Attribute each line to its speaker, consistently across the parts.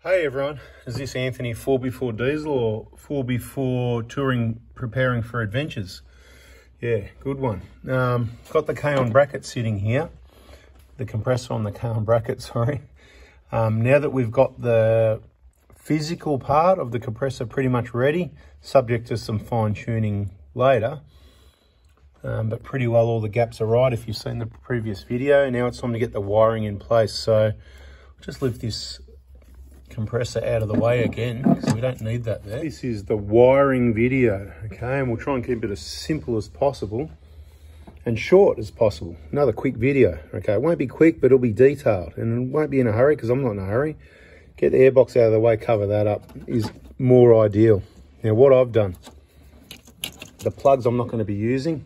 Speaker 1: Hey everyone, is this Anthony 4x4 Diesel or 4x4 Touring Preparing for Adventures? Yeah, good one. Got the Kaon Bracket sitting here, the compressor on the Kaon Bracket, sorry. Now that we've got the physical part of the compressor pretty much ready, subject to some fine tuning later, but pretty well all the gaps are right if you've seen the previous video. Now it's time to get the wiring in place, so I'll just lift this compressor out of the way again because we don't need that there. This is the wiring video, okay, and we'll try and keep it as simple as possible and short as possible. Another quick video, okay. It won't be quick, but it'll be detailed, and it won't be in a hurry because I'm not in a hurry. Get the airbox out of the way, cover that up is more ideal. Now what I've done, the plugs I'm not going to be using,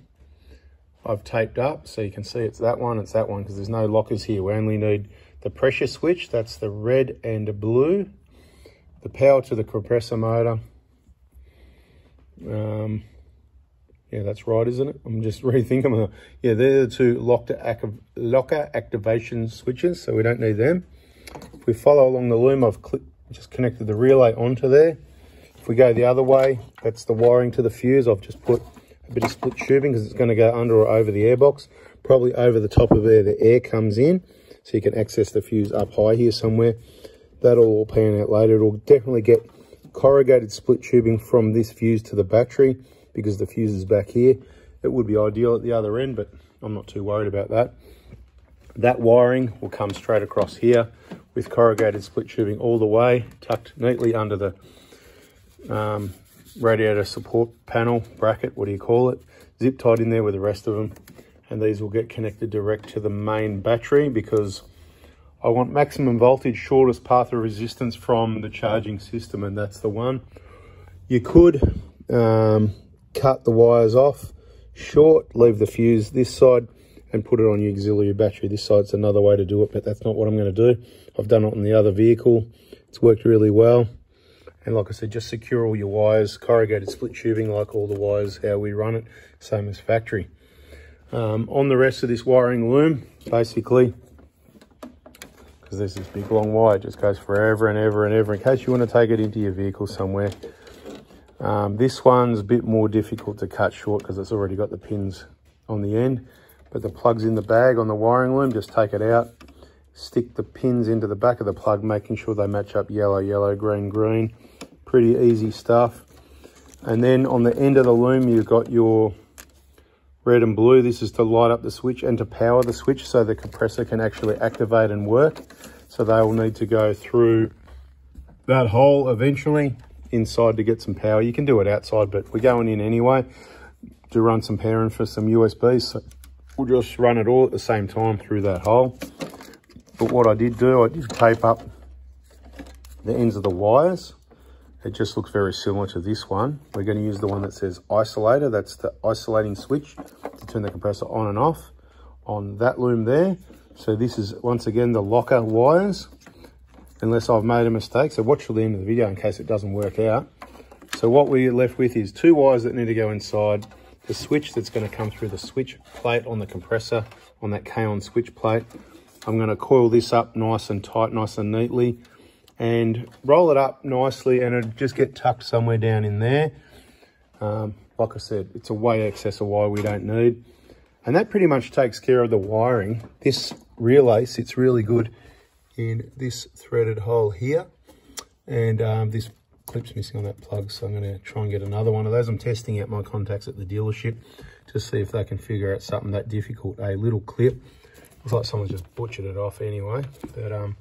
Speaker 1: I've taped up so you can see it's that one because there's no lockers here. We only need the pressure switch, that's the red and blue, the power to the compressor motor. Yeah, that's right, isn't it? I'm just rethinking. Yeah, they're the two locker activation switches, so we don't need them. If we follow along the loom, I've just connected the relay onto there. If we go the other way, that's the wiring to the fuse. I've just put a bit of split tubing because it's going to go under or over the airbox, probably over the top of where the air comes in. So you can access the fuse up high here somewhere. That'll all pan out later. It'll definitely get corrugated split tubing from this fuse to the battery because the fuse is back here. It would be ideal at the other end, but I'm not too worried about that. That wiring will come straight across here with corrugated split tubing all the way, tucked neatly under the radiator support panel, bracket, what do you call it? Zip tied in there with the rest of them. And these will get connected direct to the main battery because I want maximum voltage, shortest path of resistance from the charging system, and that's the one. You could cut the wires off short, leave the fuse this side and put it on your auxiliary battery. This side's another way to do it, but that's not what I'm going to do. I've done it on the other vehicle. It's worked really well. And like I said, just secure all your wires, corrugated split tubing like all the wires, how we run it, same as factory. On the rest of this wiring loom, basically, because there's this big long wire, it just goes forever and ever and ever in case you want to take it into your vehicle somewhere. This one's a bit more difficult to cut short because it's already got the pins on the end, but the plug's in the bag on the wiring loom. Just take it out, stick the pins into the back of the plug, making sure they match up yellow, yellow, green, green. Pretty easy stuff. And then on the end of the loom, you've got your red and blue. This is to light up the switch and to power the switch so the compressor can actually activate and work. So they will need to go through that hole eventually inside to get some power. You can do it outside, but we're going in anyway to run some power in for some USBs. So we'll just run it all at the same time through that hole. But what I did do, I did tape up the ends of the wires. It just looks very similar to this one. We're going to use the one that says isolator. That's the isolating switch to turn the compressor on and off on that loom there. So this is, once again, the locker wires, unless I've made a mistake. So watch till the end of the video in case it doesn't work out. So what we're left with is two wires that need to go inside, the switch that's going to come through the switch plate on the compressor, on that Kaon switch plate. I'm going to coil this up nice and tight, nice and neatly, and roll it up nicely, and it'll just get tucked somewhere down in there. Like I said, it's a way excess of wire we don't need. And that pretty much takes care of the wiring. This relay sits really good in this threaded hole here. And this clip's missing on that plug, so I'm going to try and get another one of those. I'm testing out my contacts at the dealership to see if they can figure out something that difficult. A little clip. Looks like someone's just butchered it off anyway. But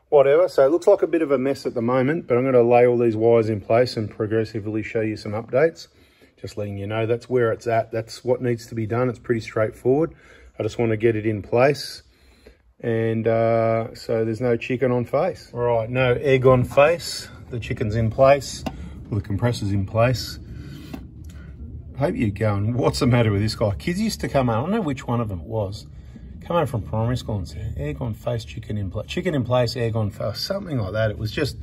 Speaker 1: whatever, so it looks like a bit of a mess at the moment, but I'm going to lay all these wires in place and progressively show you some updates. Just letting you know that's where it's at. That's what needs to be done. It's pretty straightforward. I just want to get it in place. And so there's no chicken on face. All right, no egg on face. The chicken's in place. Well, the compressor's in place. I hope you're going, what's the matter with this guy? Kids used to come out, I don't know which one of them it was. Come home from primary school and say, egg on face, chicken in place. Chicken in place, egg on face, something like that. It was just,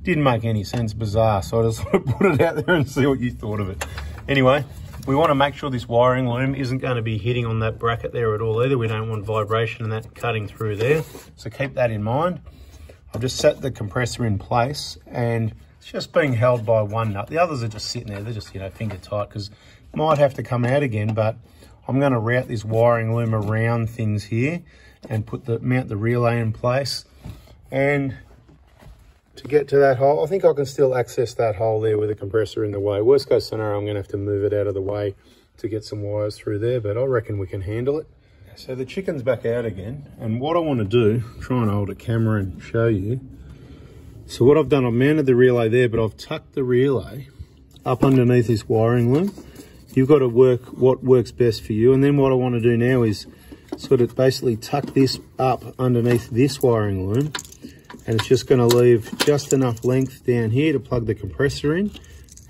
Speaker 1: didn't make any sense, bizarre. So I just want to put it out there and see what you thought of it. Anyway, we want to make sure this wiring loom isn't going to be hitting on that bracket there at all either. We don't want vibration and that cutting through there. So keep that in mind. I've just set the compressor in place and it's just being held by one nut. The others are just sitting there. They're just, you know, finger tight because might have to come out again, but I'm going to route this wiring loom around things here and mount the relay in place. And to get to that hole, I think I can still access that hole there with the compressor in the way. Worst case scenario, I'm going to have to move it out of the way to get some wires through there, but I reckon we can handle it. So the chicken's back out again, and what I want to do, try and hold a camera and show you. So what I've done, I've mounted the relay there, but I've tucked the relay up underneath this wiring loom. You've got to work what works best for you, and then what I want to do now is sort of basically tuck this up underneath this wiring loom, and it's just going to leave just enough length down here to plug the compressor in,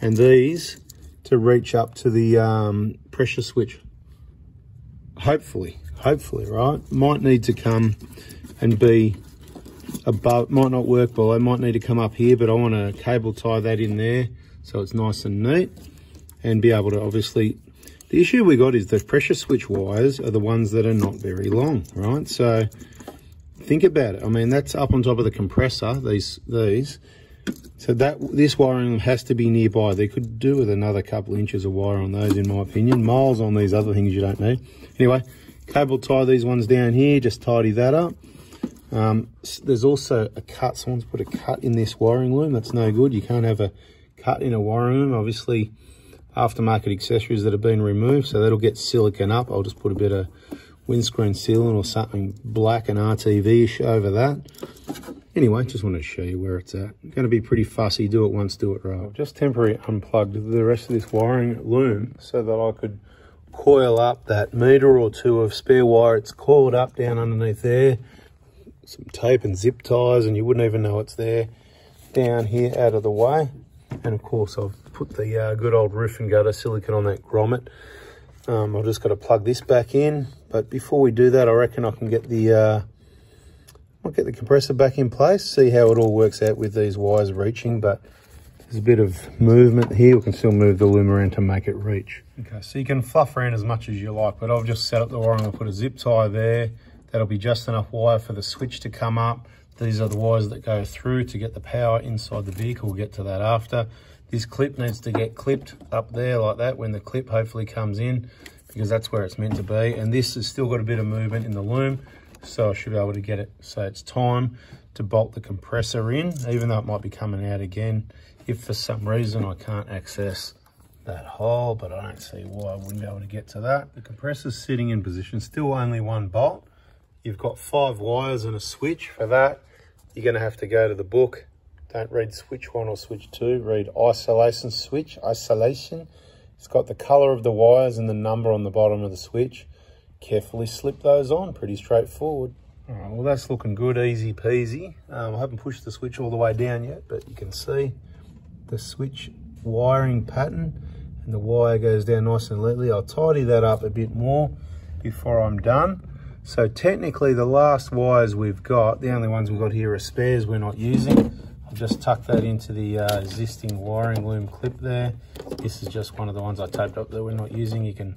Speaker 1: and these to reach up to the pressure switch. Hopefully, right? Might need to come and be above, might not work well, I might need to come up here, but I want to cable tie that in there so it's nice and neat and be able to, obviously, the issue we got is the pressure switch wires are the ones that are not very long, right? So think about it. I mean, that's up on top of the compressor, these. So this wiring has to be nearby. They could do with another couple of inches of wire on those, in my opinion. Miles on these other things you don't need. Anyway, cable tie these ones down here, just tidy that up. There's also a cut. Someone's put a cut in this wiring loom. That's no good. You can't have a cut in a wiring loom. Obviously, aftermarket accessories that have been removed, so that'll get silicone up. I'll just put a bit of windscreen sealant or something black and RTV-ish over that. Anyway, just wanted to show you where it's at. Going to be pretty fussy. Do it once, do it right. I've just temporarily unplugged the rest of this wiring loom so that I could coil up that metre or two of spare wire. It's coiled up down underneath there. Some tape and zip ties, and you wouldn't even know it's there. Down here, out of the way. And of course, I've put the good old roof and gutter silicone on that grommet. I've just got to plug this back in. But before we do that, I reckon I can get the I'll get the compressor back in place, see how it all works out with these wires reaching, but there's a bit of movement here. We can still move the loom around to make it reach. Okay, so you can fluff around as much as you like, but I've just set up the wiring. I'll put a zip tie there. That'll be just enough wire for the switch to come up. These are the wires that go through to get the power inside the vehicle. We'll get to that after. This clip needs to get clipped up there like that when the clip hopefully comes in, because that's where it's meant to be. And this has still got a bit of movement in the loom, so I should be able to get it. So it's time to bolt the compressor in, even though it might be coming out again. If for some reason I can't access that hole, but I don't see why I wouldn't be able to get to that. The compressor's sitting in position, still only one bolt. You've got 5 wires and a switch. For that, you're going to have to go to the book. Don't read switch 1 or switch 2, read isolation switch, isolation. It's got the color of the wires and the number on the bottom of the switch. Carefully slip those on, pretty straightforward. All right, well, that's looking good, easy peasy. I haven't pushed the switch all the way down yet, but you can see the switch wiring pattern, and the wire goes down nice and neatly. I'll tidy that up a bit more before I'm done. So technically the last wires we've got, the only ones we've got here are spares we're not using. I've just tucked that into the existing wiring loom clip there. This is just one of the ones I taped up that we're not using. You can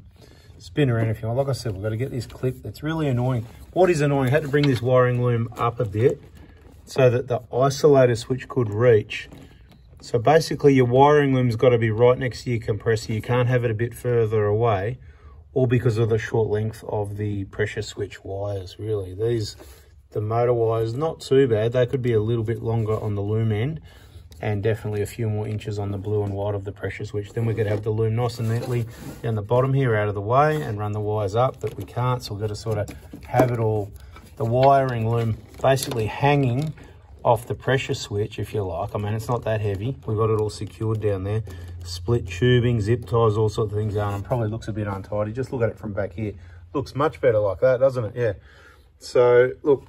Speaker 1: spin around if you want. Like I said, we've got to get this clip. It's really annoying. What is annoying, I had to bring this wiring loom up a bit so that the isolator switch could reach. So basically your wiring loom's got to be right next to your compressor. You can't have it a bit further away, all because of the short length of the pressure switch wires, really. The motor wires, not too bad. They could be a little bit longer on the loom end, and definitely a few more inches on the blue and white of the pressure switch. Then we could have the loom nice and neatly down the bottom here out of the way and run the wires up, but we can't, so we've got to sort of have it all, the wiring loom basically hanging off the pressure switch, if you like. I mean, it's not that heavy. We've got it all secured down there. Split tubing, zip ties, all sorts of things going on. Probably looks a bit untidy. Just look at it from back here. Looks much better like that, doesn't it? Yeah. So, look,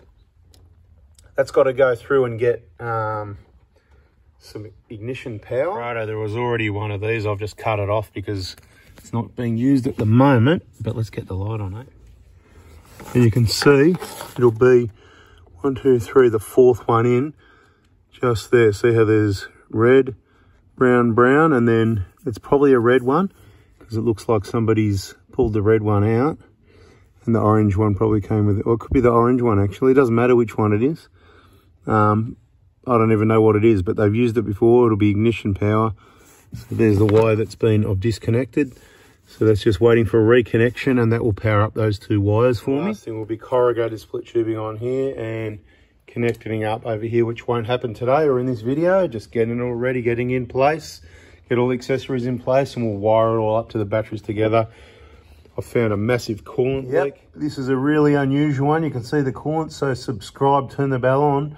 Speaker 1: that's got to go through and get some ignition power. Righto, there was already one of these. I've just cut it off because it's not being used at the moment, but let's get the light on it. And you can see it'll be 1, 2, 3, the 4th one in, just there. See how there's red, brown, brown, and then it's probably a red one because it looks like somebody's pulled the red one out, and the orange one probably came with it. Or it could be the orange one, actually. It doesn't matter which one it is. I don't even know what it is, but they've used it before. It'll be ignition power. So there's the wire I've disconnected. So that's just waiting for a reconnection, and that will power up those two wires for me. Last thing will be corrugated split tubing on here and connecting up over here, which won't happen today or in this video. Just getting it all ready, getting in place, get all the accessories in place, and we'll wire it all up to the batteries together. I found a massive coolant leak. This is a really unusual one. You can see the coolant, so subscribe, turn the bell on.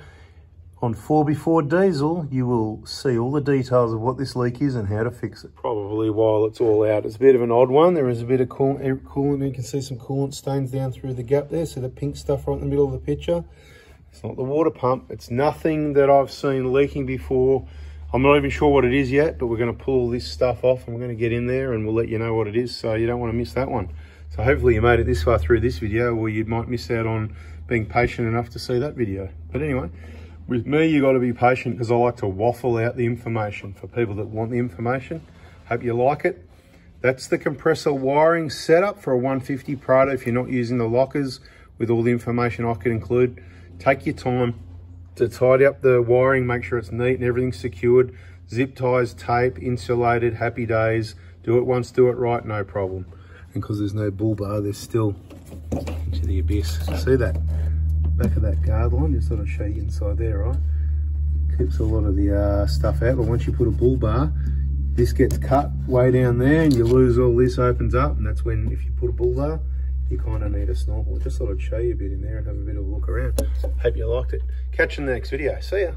Speaker 1: On 4x4 diesel, you will see all the details of what this leak is and how to fix it. Probably while it's all out. It's a bit of an odd one. There is a bit of coolant. You can see some coolant stains down through the gap there. So the pink stuff right in the middle of the picture. It's not the water pump. It's nothing that I've seen leaking before. I'm not even sure what it is yet, but we're going to pull all this stuff off and we're going to get in there and we'll let you know what it is, so you don't want to miss that one. So hopefully you made it this far through this video, or you might miss out on being patient enough to see that video. But anyway, with me, you got to be patient because I like to waffle out the information for people that want the information. Hope you like it. That's the compressor wiring setup for a 150 Prado. If you're not using the lockers with all the information I could include, take your time to tidy up the wiring, make sure it's neat and everything's secured. Zip ties, tape, insulated, happy days. Do it once, do it right, no problem. And because there's no bull bar, there's still into the abyss. See that? Back of that guard line, just sort of show you inside there, right? Keeps a lot of the stuff out, but once you put a bull bar, this gets cut way down there and you lose all this, opens up, and that's when, if you put a bull bar, you kind of need a snorkel. Just thought I'd show you a bit in there and have a bit of a look around. Hope you liked it. Catch you in the next video. See ya.